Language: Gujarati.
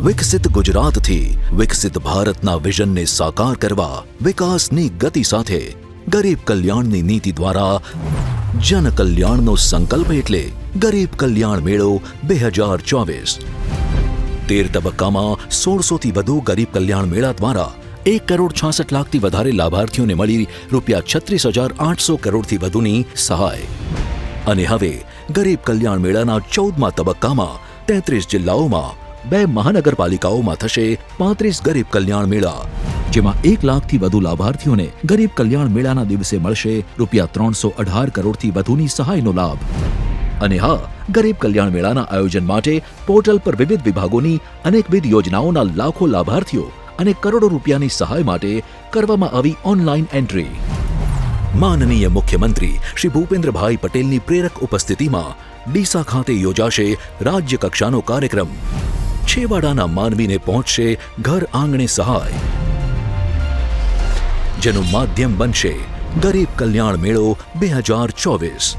વિકસિત ગુજરાતથી વિકસિત ભારતના વિઝનને સાકાર કરવા વિકાસની ગતિ સાથે ગરીબ કલ્યાણની નીતિ દ્વારા જન કલ્યાણનો સંકલ્પ એટલે ગરીબ કલ્યાણ મેળો 2024। 13 તબક્કામાં 1600થી વધુ ગરીબ કલ્યાણ મેળા દ્વારા 1,66,00,000થી વધારે લાભાર્થીઓને મળી ₹36,800 કરોડથી વધુની સહાય। અને હવે ગરીબ કલ્યાણ મેળાના 14મા તબક્કામાં 33 જિલ્લાઓમાં 2 મહાનગરપાલિકાઓમાં થશે 35 ગરીબ કલ્યાણ મેળા, જેમાં 1 લાખથી વધુ લાભાર્થીઓને ગરીબ કલ્યાણ મેળાના દિવસે મળશે ₹318 કરોડથી વધુની સહાયનો લાભ। અને હા, ગરીબ કલ્યાણ મેળાના આયોજન માટે પોર્ટલ પર વિવિધ વિભાગોની અનેકવિધ યોજનાઓના લાખો લાભાર્થીઓ અને કરોડો રૂપિયાની સહાય માટે કરવામાં આવી ઓનલાઈન એન્ટ્રી। માનનીય મુખ્યમંત્રી શ્રી ભૂપેન્દ્રભાઈ પટેલની પ્રેરક ઉપસ્થિતિમાં ડીસા ખાતે યોજાશે રાજ્ય કક્ષાનો કાર્યક્રમ। છેવાડાના માનવીને પહોંચશે ઘર આંગણે સહાય, જેનું માધ્યમ બનશે ગરીબ કલ્યાણ મેળો 2024।